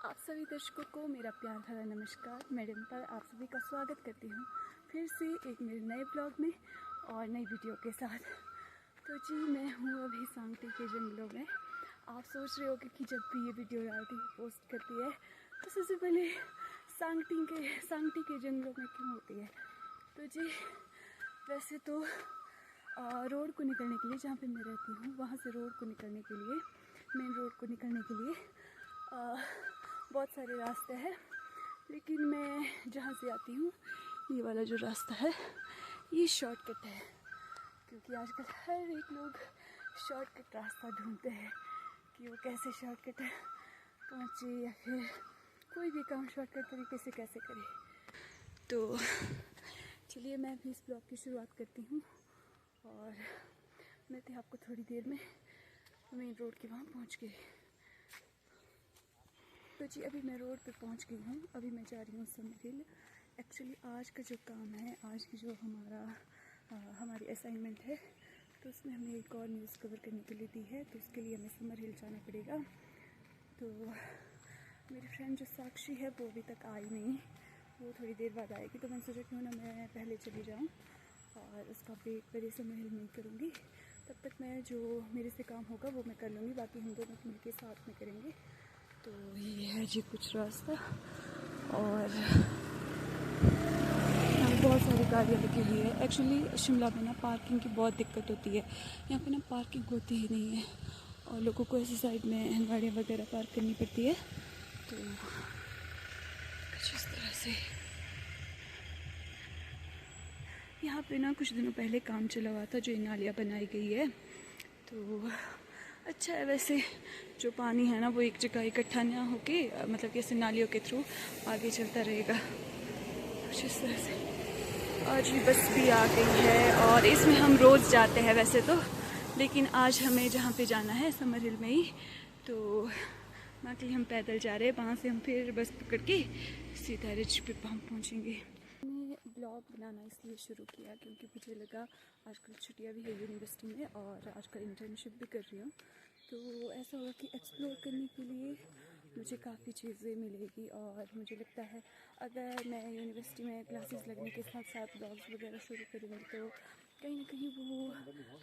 आप सभी दर्शकों को मेरा प्यार भरा नमस्कार। मैं डिम्पल आप सभी का स्वागत करती हूँ फिर से एक मेरे नए ब्लॉग में और नई वीडियो के साथ। तो जी मैं हूँ अभी सांगटी के जंगलों में। आप सोच रहे होगे कि जब भी ये वीडियो डालती है पोस्ट करती है तो सबसे पहले सांगटी के जंगलों में क्यों होती है। तो जी वैसे तो रोड को निकलने के लिए, जहाँ पे मैं रहती हूँ वहाँ से रोड को निकलने के लिए, मेन रोड को निकलने के लिए बहुत सारे रास्ते हैं, लेकिन मैं जहाँ से आती हूँ ये वाला जो रास्ता है ये शॉर्टकट है, क्योंकि आजकल हर एक लोग शॉर्टकट रास्ता ढूंढते हैं कि वो कैसे शॉर्टकट पहुँचे या फिर कोई भी काम शॉर्टकट तरीके से कैसे करे। तो चलिए मैं भी इस ब्लॉग की शुरुआत करती हूँ और मिलते हैं आपको थोड़ी देर में। मेन रोड के वहाँ पहुँच गए। तो जी अभी मैं रोड पे पहुँच गई हूँ। अभी मैं जा रही हूँ समर हिल। एक्चुअली आज का जो काम है, आज की जो हमारी असाइनमेंट है, तो उसमें हमें एक और न्यूज़ कवर करने के लिए दी है, तो उसके लिए हमें समर हिल जाना पड़ेगा। तो मेरी फ्रेंड जो साक्षी है वो अभी तक आई नहीं, वो थोड़ी देर बाद आएगी। तो मैंने सोचा क्यों ना मैं पहले चली जाऊँ और उसका वेट पर समर हिल नहीं करूँगी। तब तक मैं जो मेरे से काम होगा वो मैं कर लूँगी, बाकी हम दोनों मिलके साथ में करेंगे। तो ये है जी कुछ रास्ता और यहाँ बहुत सारी गाड़ियाँ लगी हुई है। एक्चुअली शिमला में ना पार्किंग की बहुत दिक्कत होती है। यहाँ पे ना पार्किंग होती ही नहीं है और लोगों को ऐसी साइड में गाड़ियाँ वगैरह पार्क करनी पड़ती है। तो कुछ इस तरह से यहाँ पे ना कुछ दिनों पहले काम चला हुआ था, जो ये नालियाँ बनाई गई है। तो अच्छा है वैसे, जो पानी है ना वो एक जगह इकट्ठा ना होके, मतलब कि ऐसे नालियों के थ्रू आगे चलता रहेगा कुछ इस तरह से। आज भी बस भी आ गई है और इसमें हम रोज़ जाते हैं वैसे तो, लेकिन आज हमें जहाँ पे जाना है समर हिल में ही, तो बाकी हम पैदल जा रहे हैं। वहाँ से हम फिर बस पकड़ के सीधा रिच पे हम पहुँचेंगे। मैंने ब्लॉग बनाना इसलिए शुरू किया क्योंकि मुझे लगा आजकल छुट्टियाँ भी है यूनिवर्सिटी में और आजकल इंटर्नशिप भी कर रही हूँ, तो ऐसा होगा कि एक्सप्लोर करने के लिए मुझे काफ़ी चीज़ें मिलेगी। और मुझे लगता है अगर मैं यूनिवर्सिटी में क्लासेस लगने के साथ साथ ब्लॉग्स वगैरह शुरू करूँगी तो कहीं ना कहीं वो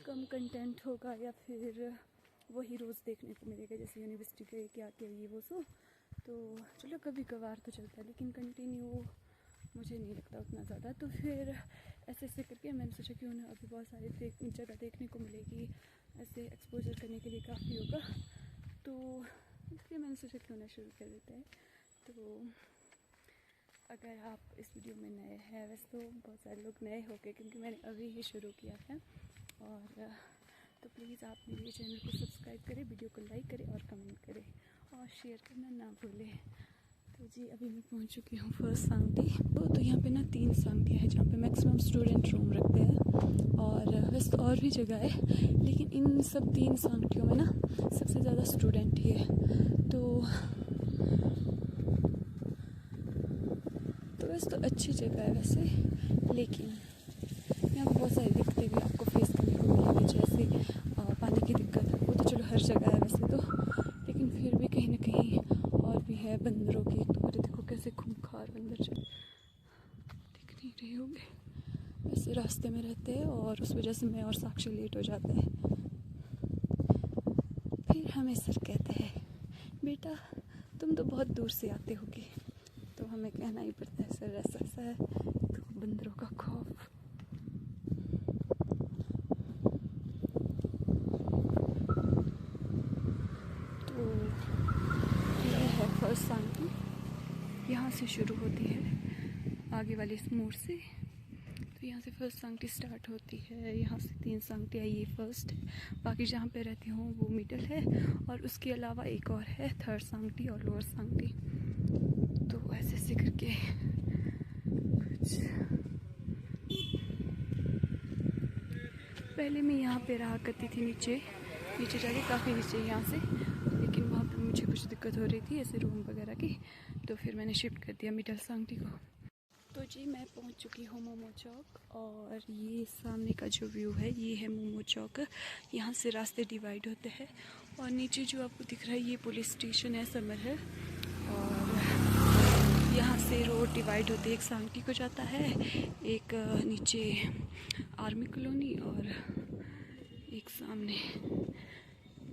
कम कंटेंट होगा या फिर वही रोज़ देखने को मिलेगा, जैसे यूनिवर्सिटी के क्या क्या ये वो सो। तो चलो कभी कभार तो चलता है, लेकिन कंटिन्यू मुझे नहीं लगता उतना ज़्यादा। तो फिर ऐसे ऐसे करके मैंने सोचा क्यों ना अभी बहुत सारी जगह देखने को मिलेगी, ऐसे एक्सपोजर करने के लिए काफ़ी होगा, तो इसलिए मैंने सोचा क्यों ना शुरू कर देते हैं। तो अगर आप इस वीडियो में नए हैं, वैसे तो बहुत सारे लोग नए होंगे क्योंकि मैंने अभी ही शुरू किया है, और तो प्लीज़ आप मेरे चैनल को सब्सक्राइब करें, वीडियो को लाइक करें और कमेंट करें और शेयर करना ना भूलें। तो जी अभी मैं पहुंच चुकी हूँ फर्स्ट सांगटी। तो यहाँ पे ना 3 सांगटियाँ हैं जहाँ पे मैक्सिमम स्टूडेंट रूम रखते हैं, और वैसे तो और भी जगह है, लेकिन इन सब 3 सांगटियों में ना सबसे ज़्यादा स्टूडेंट ही है। तो वैसे तो अच्छी जगह है वैसे, लेकिन यहाँ पर बहुत सारी दिक्कतें भी आपको फेस करने को मिलेगी, जैसे पानी की दिक्कत, वो तो चलो हर जगह है वैसे तो, लेकिन फिर भी कहीं ना कहीं और भी है। बंदरों की, तो मेरे देखो कैसे खूंखार बंदर चल दिख नहीं रहे होंगे, ऐसे रास्ते में रहते हैं और उस वजह से मैं और साक्षी लेट हो जाते हैं। फिर हमें सर कहते हैं बेटा तुम तो बहुत दूर से आते होगे, तो हमें कहना ही पड़ता है सर ऐसा ऐसा है। तो बंदरों का खौफ। तो ये है फर्स्ट सांगटी, यहाँ से शुरू होती है आगे वाले इस मोड़ से। तो यहाँ से फर्स्ट सांगटी स्टार्ट होती है, यहाँ से 3 सांगटियाँ ये फर्स्ट है, बाकी जहाँ पे रहती हूँ वो मिडल है, और उसके अलावा एक और है थर्ड सांगटी और लोअर सांगटी। तो ऐसे ऐसे करके कुछ पहले मैं यहाँ पे रहा करती थी, नीचे जाके काफ़ी नीचे यहाँ से, लेकिन वहाँ पे मुझे कुछ दिक्कत हो रही थी ऐसे रूम वगैरह की, तो फिर मैंने शिफ्ट कर दिया मिडल सांगटी को। तो जी मैं पहुँच चुकी हूँ मोमो चौक, और ये सामने का जो व्यू है ये है मोमो चौक। यहाँ से रास्ते डिवाइड होते हैं, और नीचे जो आपको दिख रहा है ये पुलिस स्टेशन है समर हिल। और यहाँ से रोड डिवाइड होती है, एक सांकी को जाता है, एक नीचे आर्मी कॉलोनी और एक सामने।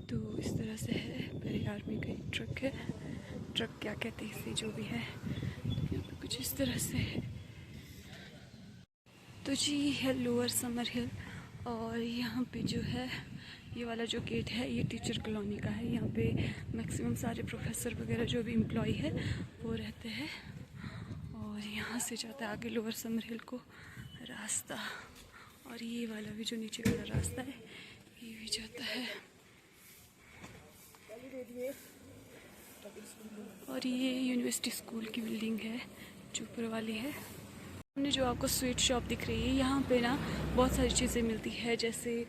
तो इस तरह से है। पहले आर्मी का एक ट्रक है, ट्रक क्या कहते हैं इसे, जो भी है। तो यहाँ पे कुछ इस तरह से है। तो जी है लोअर समर हिल, और यहाँ पे जो है ये वाला जो गेट है ये टीचर कॉलोनी का है। यहाँ पे मैक्सिमम सारे प्रोफेसर वगैरह जो भी एम्प्लॉय है वो रहते हैं। और यहाँ से जाता है आगे लोअर समर हिल को रास्ता, और ये वाला भी जो नीचे वाला रास्ता है ये भी जाता है। और ये यूनिवर्सिटी स्कूल की बिल्डिंग है जो ऊपर वाली है। हमने जो आपको स्वीट शॉप दिख रही है, यहाँ पे ना बहुत सारी चीज़ें मिलती है। जैसे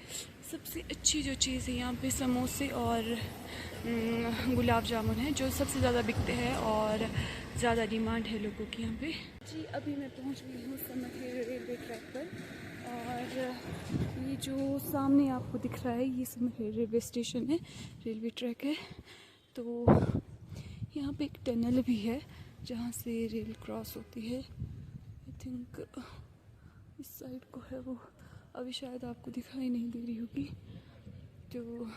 सबसे अच्छी जो चीज़ है यहाँ पे समोसे और गुलाब जामुन है जो सबसे ज़्यादा बिकते हैं और ज़्यादा डिमांड है लोगों की यहाँ पे। जी अभी मैं पहुँच गई हूँ समर हिल रेलवे ट्रैक पर, और ये जो सामने आपको दिख रहा है ये समर हिल रेलवे स्टेशन है, रेलवे ट्रैक है। तो यहाँ पे एक टनल भी है जहाँ से रेल क्रॉस होती है। आई थिंक इस साइड को है वो, अभी शायद आपको दिखाई नहीं दे रही होगी। तो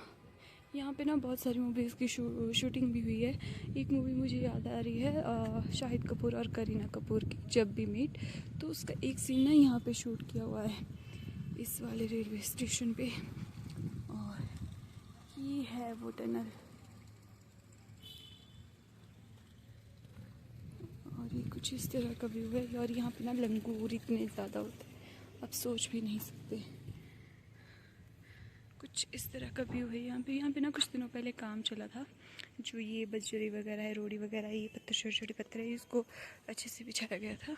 यहाँ पे ना बहुत सारी मूवीज़ की शूटिंग भी हुई है। एक मूवी मुझे याद आ रही है शाहिद कपूर और करीना कपूर की, जब भी मीट। तो उसका एक सीन ना यहाँ पे शूट किया हुआ है इस वाले रेलवे स्टेशन पे। और ये है वो टनल, और ये कुछ इस तरह का व्यू है। और यहाँ पे ना लंगूर इतने ज़्यादा होते हैं आप सोच भी नहीं सकते। कुछ इस तरह का व्यू है यहाँ पे। यहाँ पे ना कुछ दिनों पहले काम चला था, जो ये बजरी वगैरह है, रोड़ी वगैरह है, ये पत्थर छोटे छोटे पत्थर है, इसको अच्छे से बिछाया गया था।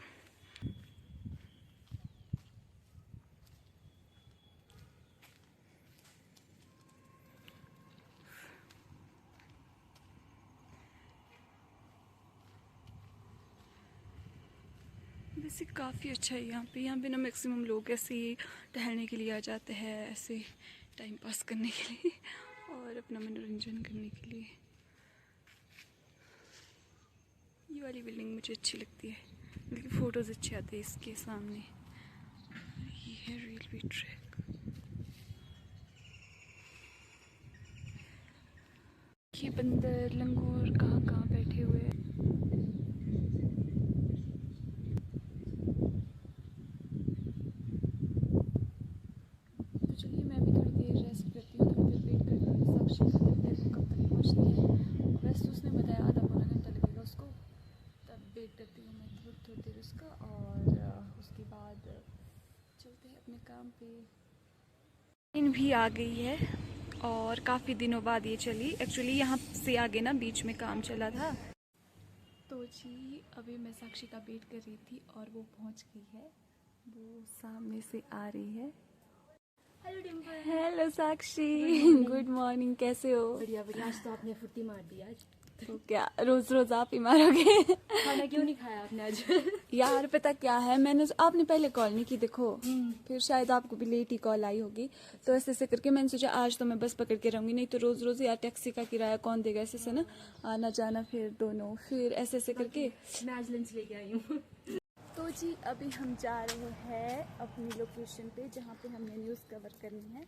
वैसे काफ़ी अच्छा है यहाँ पे। यहाँ पे ना मैक्सिमम लोग ऐसे ही टहलने के लिए आ जाते हैं, ऐसे टाइम पास करने के लिए और अपना मनोरंजन करने के लिए। ये वाली बिल्डिंग मुझे अच्छी लगती है, बल्कि फ़ोटोज़ अच्छे आते हैं इसके सामने। ये है रेलवे ट्रैक। ये बंदर लंगूर कहाँ कहाँ बैठे हुए हैं। तो चलिए मैं भी थोड़ी देर रेस्ट करती हूँ, थोड़ी देर वेट करती हूँ साक्षी का, देखते हैं कब तक पहुँचती है। वैसे उसने बताया आधा पौना घंटा लगेगा उसको, तब वेट करती हूँ मैं थोड़ी देर उसका, और उसके बाद चलते हैं अपने काम पे। ट्रेन भी आ गई है और काफ़ी दिनों बाद ये चली। एक्चुअली यहाँ से आगे ना बीच में काम चला था। तो जी अभी मैं साक्षी का वेट कर रही थी और वो पहुँच गई है, वो सामने से आ रही है। हेलो डिम्पल। हेलो साक्षी, गुड मॉर्निंग, कैसे हो? बढ़िया बढ़िया। आज तो आपने फुर्ती मार दी आज। तो क्या रोज रोज आप ही मारोगे? खाना क्यों नहीं खाया आपने आज? यार पता क्या है, मैंने आपने पहले कॉल नहीं की देखो, फिर शायद आपको भी लेट ही कॉल आई होगी। तो ऐसे ऐसे करके मैंने सोचा आज तो मैं बस पकड़ के रहूंगी, नहीं तो रोज रोज यार टैक्सी का किराया कौन देगा, ऐसे से ना आना जाना फिर दोनों, फिर ऐसे ऐसे करके मैं आज लंच लेके आई हूँ। तो जी अभी हम जा रहे हैं अपनी लोकेशन पे जहाँ पे हमने न्यूज़ कवर करनी है।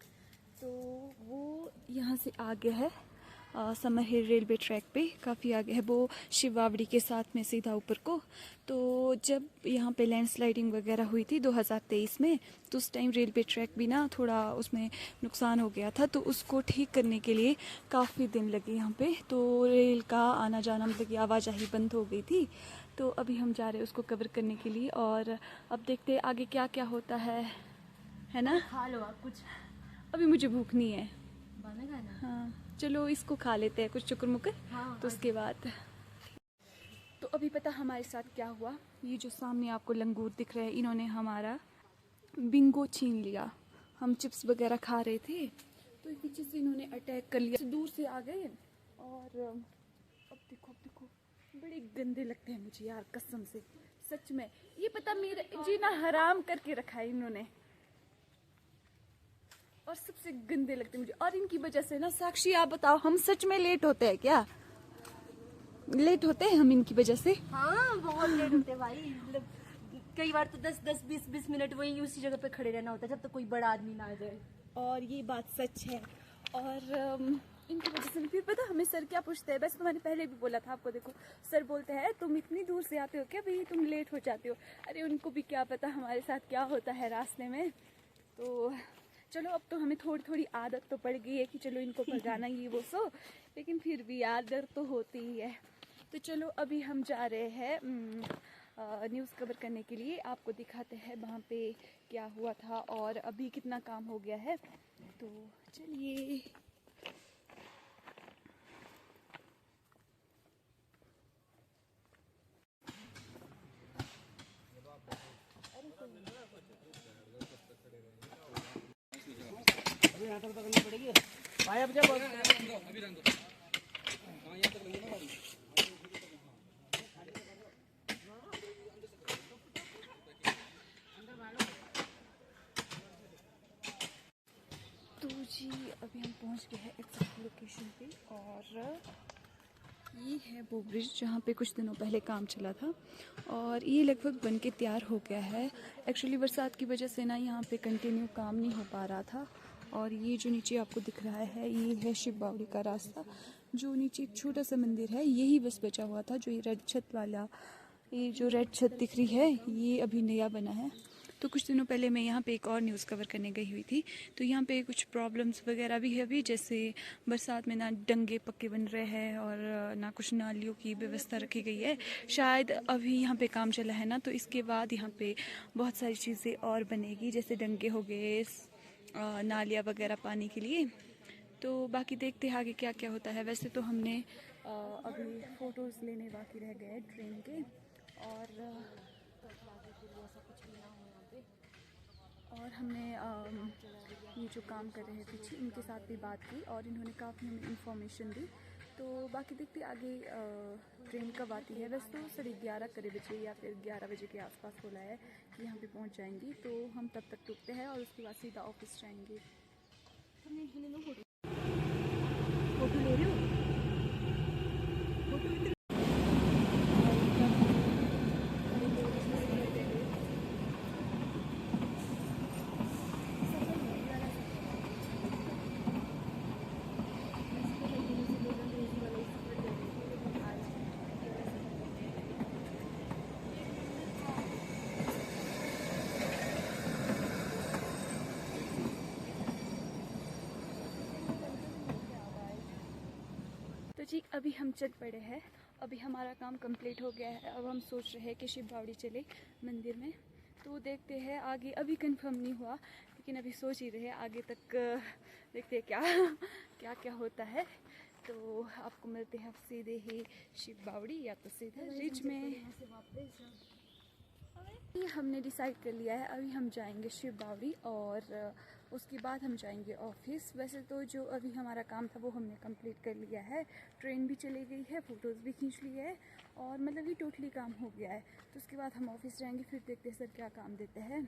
तो वो यहाँ से आगे है समर हिल रेलवे ट्रैक पे, काफ़ी आगे है वो, शिवावड़ी के साथ में सीधा ऊपर को। तो जब यहाँ पे लैंडस्लाइडिंग वगैरह हुई थी 2023 में, तो उस टाइम रेलवे ट्रैक भी ना थोड़ा उसमें नुकसान हो गया था, तो उसको ठीक करने के लिए काफ़ी दिन लगे यहाँ पे। तो रेल का आना जाना मतलब कि आवाजाही बंद हो गई थी। तो अभी हम जा रहे हैं उसको कवर करने के लिए, और अब देखते हैं आगे क्या क्या होता है ना। खा लो आप कुछ। अभी मुझे भूख नहीं है। खाना खाना। हाँ चलो इसको खा लेते हैं कुछ चुकर मुकर। हाँ, तो उसके बाद तो अभी पता हमारे साथ क्या हुआ। ये जो सामने आपको लंगूर दिख रहे हैं, इन्होंने हमारा बिंगो छीन लिया। हम चिप्स वगैरह खा रहे थे तो पीछे से इन्होंने अटैक कर लिया, दूर से आ गए। और अब देखो बड़े गंदे लगते हैं मुझे यार, कसम से सच में। ये पता मेरा जीना हराम करके रखा है इन्होंने, और सबसे गंदे लगते हैं मुझे। और इनकी वजह से ना साक्षी आप बताओ, हम सच में लेट होते हैं क्या? लेट होते हैं हम इनकी वजह से। हाँ बहुत लेट होते हैं भाई, मतलब कई बार तो 10-20 मिनट वही उसी जगह पे खड़े रहना होता है जब तक कोई बड़ा आदमी ना आ जाए। और ये बात सच है। और इनकी वजह से फिर पता हमें सर क्या पूछते हैं, वैसे तो मैंने पहले भी बोला था आपको, देखो सर बोलते हैं तुम इतनी दूर से आते हो क्या भाई, तुम लेट हो जाते हो। अरे उनको भी क्या पता हमारे साथ क्या होता है रास्ते में। तो चलो अब तो हमें थोड़ी थोड़ी आदत तो पड़ गई है कि चलो इनको भगाना ये वो सो, लेकिन फिर भी यार डर तो होती ही है। तो चलो अभी हम जा रहे हैं न्यूज़ कवर करने के लिए, आपको दिखाते हैं वहाँ पे क्या हुआ था और अभी कितना काम हो गया है। तो चलिए। तो जी अभी हम पहुंच गए हैं एग्जैक्ट लोकेशन पे, और ये है वो ब्रिज जहाँ पे कुछ दिनों पहले काम चला था और ये लगभग बन के तैयार हो गया है। एक्चुअली बरसात की वजह से ना यहाँ पे कंटिन्यू काम नहीं हो पा रहा था। और ये जो नीचे आपको दिख रहा है ये है शिव बावड़ी का रास्ता, जो नीचे एक छोटा सा मंदिर है यही बस बचा हुआ था। जो ये रेड छत वाला, ये जो रेड छत दिख रही है ये अभी नया बना है। तो कुछ दिनों पहले मैं यहाँ पे एक और न्यूज़ कवर करने गई हुई थी, तो यहाँ पे कुछ प्रॉब्लम्स वगैरह भी है अभी, जैसे बरसात में ना डंगे पक्के बन रहे हैं और ना कुछ नालियों की व्यवस्था रखी गई है। शायद अभी यहाँ पे काम चला है ना, तो इसके बाद यहाँ पे बहुत सारी चीज़ें और बनेगी, जैसे डंगे हो गए, नालियाँ वगैरह पानी के लिए। तो बाकी देखते हैं आगे क्या क्या होता है। वैसे तो हमने अभी फ़ोटोज़ लेने बाकी रह गए ट्रेन के, और हमने ये जो काम कर रहे हैं पीछे इनके साथ भी बात की और इन्होंने काफ़ी हमें इंफॉर्मेशन दी। तो बाकी देखते आगे ट्रेन कब आती है। वैसे तो 11:30 करीब बजे या फिर 11 बजे के आसपास बोला है कि यहाँ पे पहुँच जाएंगी, तो हम तब तक रुकते हैं और उसके बाद सीधा ऑफिस जाएंगे। फोटो ले रहे हो? तो जी अभी हम चल पड़े हैं, अभी हमारा काम कंप्लीट हो गया है। अब हम सोच रहे हैं कि शिव बावड़ी चले मंदिर में, तो देखते हैं आगे, अभी कंफर्म नहीं हुआ लेकिन अभी सोच ही रहे आगे तक देखते हैं क्या क्या क्या होता है। तो आपको मिलते हैं सीधे ही शिव बावड़ी या तो सीधे रिच में। ये हमने डिसाइड कर लिया है, अभी हम जाएंगे शिव बावड़ी और उसके बाद हम जाएंगे ऑफिस। वैसे तो जो अभी हमारा काम था वो हमने कंप्लीट कर लिया है, ट्रेन भी चली गई है, फ़ोटोज़ भी खींच ली है और मतलब ये टोटली काम हो गया है। तो उसके बाद हम ऑफिस जाएंगे, फिर देखते हैं सर क्या काम देते हैं।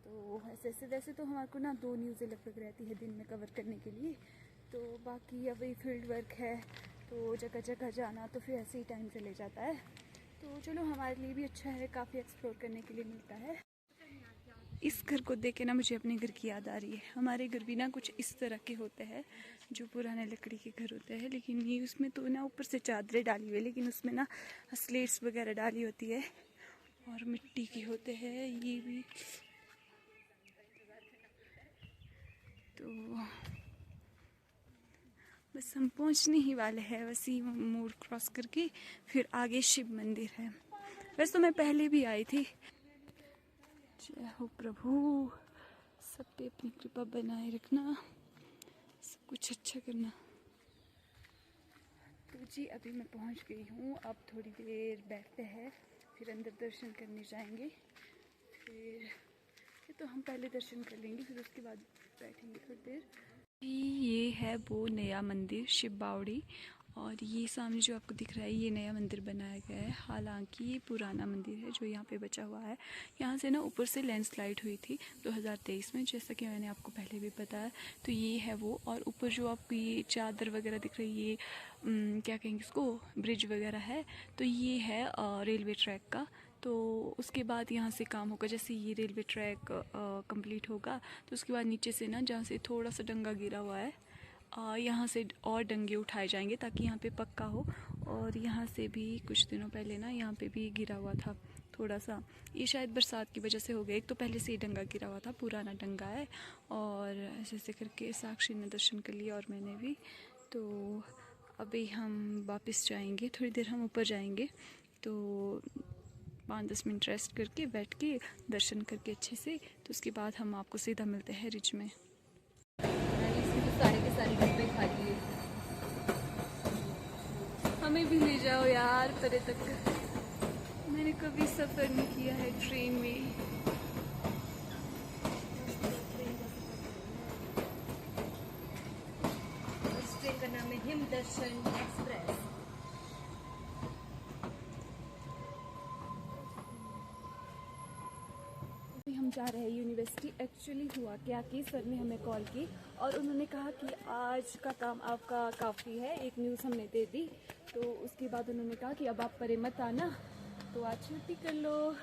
तो ऐसे वैसे तो हमारे को ना 2 न्यूज़ें लगभग रहती है दिन में कवर करने के लिए, तो बाकी अभी फील्ड वर्क है तो जगह जगह जाना, तो फिर ऐसे ही टाइम चले जाता है। तो चलो हमारे लिए भी अच्छा है, काफ़ी एक्सप्लोर करने के लिए मिलता है। इस घर को देख के ना मुझे अपने घर की याद आ रही है। हमारे घर भी ना कुछ इस तरह के होते हैं जो पुराने लकड़ी के घर होते हैं, लेकिन ये उसमें तो ना ऊपर से चादरें डाली हुई है, लेकिन उसमें ना स्लेट्स वगैरह डाली होती है और मिट्टी के होते हैं ये भी। तो बस हम पहुंचने ही वाले हैं, वैसे मोड़ क्रॉस करके फिर आगे शिव मंदिर है। वैसे तो मैं पहले भी आई थी। जय हो प्रभु, सब पे अपनी कृपा बनाए रखना, सब कुछ अच्छा करना। तो जी अभी मैं पहुंच गई हूँ, अब थोड़ी देर बैठते हैं फिर अंदर दर्शन करने जाएंगे। फिर तो हम पहले दर्शन कर लेंगे फिर उसके बाद बैठेंगे थोड़ी देर। ये है वो नया मंदिर शिव बावड़ी और ये सामने जो आपको दिख रहा है ये नया मंदिर बनाया गया है, हालांकि ये पुराना मंदिर है जो यहाँ पे बचा हुआ है। यहाँ से ना ऊपर से लैंडस्लाइड हुई थी 2023 में, जैसा कि मैंने आपको पहले भी बताया। तो ये है वो, और ऊपर जो आपको ये चादर वगैरह दिख रही है, ये क्या कहेंगे इसको, ब्रिज वगैरह है, तो ये है रेलवे ट्रैक का। तो उसके बाद यहाँ से काम होगा, जैसे ये रेलवे ट्रैक कंप्लीट होगा तो उसके बाद नीचे से ना जहाँ से थोड़ा सा डंगा गिरा हुआ है, यहाँ से और डंगे उठाए जाएंगे ताकि यहाँ पे पक्का हो। और यहाँ से भी कुछ दिनों पहले ना यहाँ पे भी गिरा हुआ था थोड़ा सा, ये शायद बरसात की वजह से हो गया। एक तो पहले से ही डंगा गिरा हुआ था, पुराना डंगा है। और ऐसे ऐसे करके साक्षी ने दर्शन कर लिया और मैंने भी। तो अभी हम वापस जाएंगे, थोड़ी देर हम ऊपर जाएंगे, तो 5-10 मिनट रेस्ट करके बैठ के दर्शन करके अच्छे से, तो उसके बाद हम आपको सीधा मिलते हैं रिज में। इसमें तो सारे के सारे डब्बे खाली है। हमें भी ले जाओ यार परे तक, मैंने कभी सफ़र नहीं किया है ट्रेन में। उस ट्रेन का नाम है हिम दर्शन एक्सप्रेस। अभी हम जा रहे हैं यूनिवर्सिटी। एक्चुअली हुआ क्या कि सर ने हमें कॉल की और उन्होंने कहा कि आज का काम आपका काफ़ी है, एक न्यूज़ हमने दे दी। तो उसके बाद उन्होंने कहा कि अब आप परे मत आना, तो आज छुट्टी कर लो।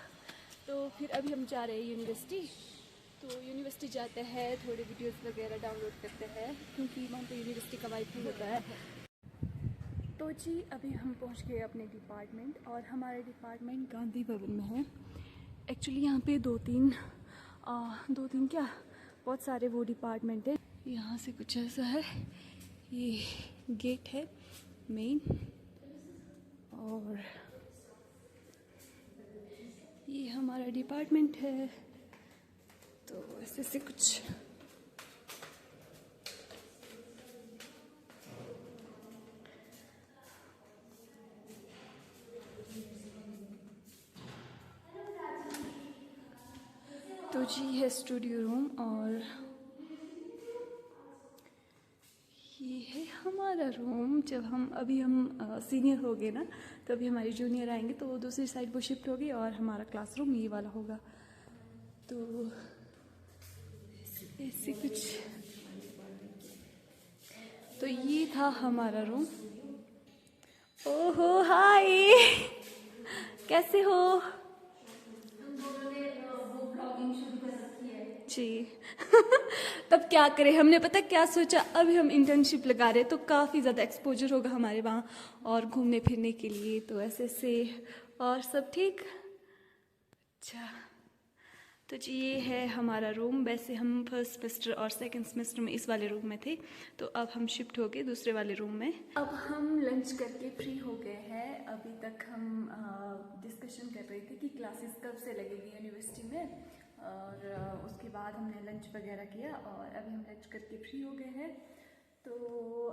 तो फिर अभी हम जा रहे हैं यूनिवर्सिटी। तो यूनिवर्सिटी जाते हैं, थोड़े वीडियोस वगैरह डाउनलोड करते हैं, क्योंकि वहाँ पे यूनिवर्सिटी का वाईफाई होता है। तो जी अभी हम पहुँच गए अपने डिपार्टमेंट, और हमारा डिपार्टमेंट गांधी भवन में है। एक्चुअली यहाँ पे दो तीन क्या, बहुत सारे वो डिपार्टमेंट है। यहाँ से कुछ ऐसा है, ये गेट है मेन, और ये हमारा डिपार्टमेंट है। तो ऐसे से कुछ तो जी है स्टूडियो रूम, और ये है हमारा रूम। जब हम सीनियर हो गए ना, तो अभी हमारे जूनियर आएंगे तो वो दूसरी साइड वो शिफ्ट होगी, और हमारा क्लासरूम ये वाला होगा। तो ऐसे कुछ, तो ये था हमारा रूम। ओहो हाय, कैसे हो जी? तब क्या करें, हमने पता क्या सोचा, अभी हम इंटर्नशिप लगा रहे हैं तो काफ़ी ज़्यादा एक्सपोजर होगा हमारे वहाँ और घूमने फिरने के लिए, तो ऐसे से। और सब ठीक? अच्छा, तो जी ये है हमारा रूम। वैसे हम फर्स्ट सेमेस्टर और सेकंड सेमेस्टर में इस वाले रूम में थे, तो अब हम शिफ्ट हो गए दूसरे वाले रूम में। अब हम लंच करके फ्री हो गए हैं। अभी तक हम डिस्कशन कर रहे थे कि क्लासेस कब से लगेगी यूनिवर्सिटी में, और उसके बाद हमने लंच वगैरह किया, और अभी हम लंच करके फ्री हो गए हैं। तो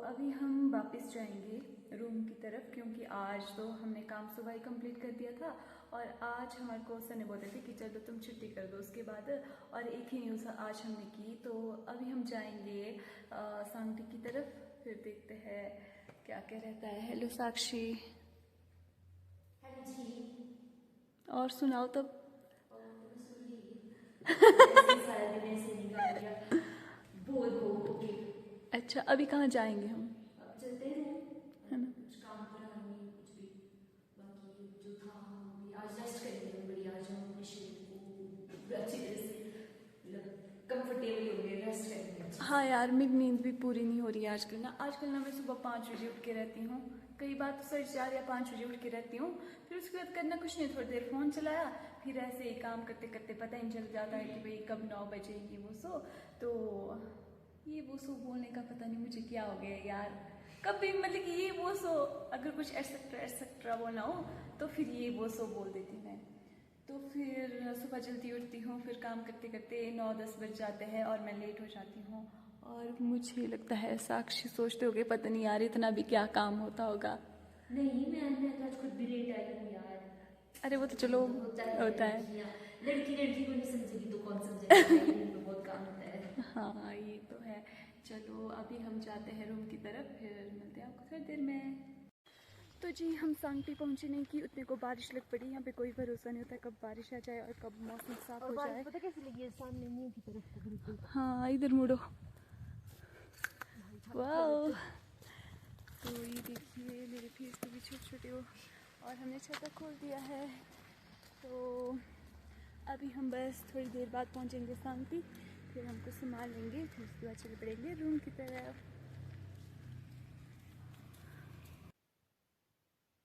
अभी हम वापस जाएंगे रूम की तरफ, क्योंकि आज तो हमने काम सुबह ही कंप्लीट कर दिया था, और आज हमारे को सर ने बोले थे कि चलो तुम छुट्टी कर दो उसके बाद, और एक ही न्यूज़ आज हमने की। तो अभी हम जाएंगे सांगटी की तरफ, फिर देखते हैं क्या क्या रहता है। हेलो साक्षी। और सुनाओ तब। अच्छा, अभी कहाँ जाएंगे हम? चलते हैं, है ना? कुछ काम करा नहीं, कुछ भी बाकी जो था हम भी आज रेस्ट करेंगे हम बढ़िया। आज हम अपने शरीर को अच्छी तरह से मतलब कंफर्टेबल हो गए, रेस्ट करेंगे। हाँ यार, मेरी नींद भी पूरी नहीं हो रही है आजकल ना मैं सुबह 5 बजे उठ के रहती हूँ, कई बार तो 4 या 5 बजे उठ के रहती हूँ। फिर उसके बाद करना कुछ नहीं, थोड़ी देर फ़ोन चलाया, फिर ऐसे ही काम करते करते पता ही नहीं चल जाता है कि भाई कब 9 बजे ये वो सो। तो ये वो सो बोलने का पता नहीं मुझे क्या हो गया यार, कभी मतलब कि ये वो सो, अगर कुछ एटसेट्रा बोलना हो तो फिर ये वो सो बोल देती मैं। तो फिर सुबह जल्दी उठती हूँ, फिर काम करते करते 9-10 बज जाते हैं और मैं लेट हो जाती हूँ। और मुझे लगता है साक्षी सोचते होगे पता नहीं यार इतना भी क्या काम होता होगा। नहीं, मैं तो आज खुद भी लेट आई हूँ यार। अरे वो तो चलो होता है। लड़की को नहीं समझेगी तो कौन समझेगा, बहुत काम होता है। हाँ ये तो है। चलो अभी हम जाते हैं रूम की तरफ, फिर मिलते हैं आपको थोड़ी देर में। तो जी हम सांगटी पहुंचे नहीं कि उतने को बारिश लग पड़ी। यहाँ पे कोई भरोसा नहीं होता कब बारिश आ जाए और कब मौसम साफ हो जाए। पता कैसे लगी है? सामने मुंह की तरफ बिल्कुल। हाँ इधर मुड़ो। वाह, तो ये देखिए मेरे फेस पे भी छोटे छोटे हो, और हमने छाता खोल दिया है। तो अभी हम बस थोड़ी देर बाद पहुंचेंगे सांगटी, फिर हमको संभाल लेंगे, फिर उसके बाद चले पड़ेंगे रूम की तरफ।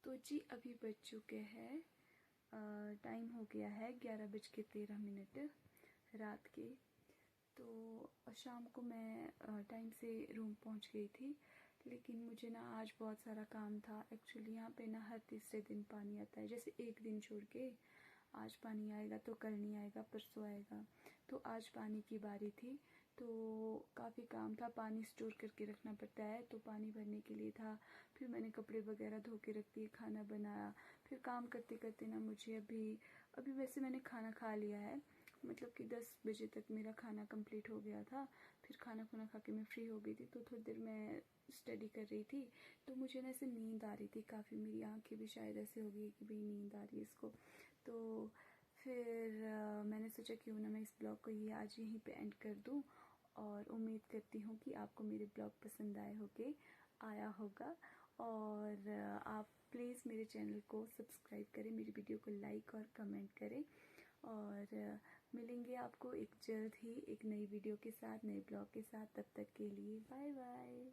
तो जी अभी बज चुके हैं, टाइम हो गया है 11:13 रात के। तो शाम को मैं टाइम से रूम पहुंच गई थी, लेकिन मुझे ना आज बहुत सारा काम था। एक्चुअली यहाँ पे ना हर तीसरे दिन पानी आता है, जैसे एक दिन छोड़ के आज पानी आएगा तो कल नहीं आएगा, परसों आएगा। तो आज पानी की बारी थी, तो काफ़ी काम था। पानी स्टोर करके रखना पड़ता है, तो पानी भरने के लिए था। फिर मैंने कपड़े वगैरह धो के रख दिए, खाना बनाया। फिर काम करते करते ना मुझे अभी वैसे मैंने खाना खा लिया है, मतलब कि 10 बजे तक मेरा खाना कंप्लीट हो गया था। फिर खाना खुना खा के मैं फ्री हो गई थी, तो थोड़ी देर मैं स्टडी कर रही थी। तो मुझे ना ऐसे नींद आ रही थी काफ़ी, मेरी आंखें भी शायद ऐसे हो गई कि भाई नींद आ रही है इसको। तो फिर मैंने सोचा क्यों ना मैं इस ब्लॉग को ये आज यहीं पे एंड कर दूँ, और उम्मीद करती हूँ कि आपको मेरे ब्लॉग पसंद आया होगा। और आप प्लीज़ मेरे चैनल को सब्सक्राइब करें, मेरी वीडियो को लाइक और कमेंट करें। और मिलेंगे आपको एक जल्द ही एक नई वीडियो के साथ, नए ब्लॉग के साथ। तब तक के लिए बाय बाय।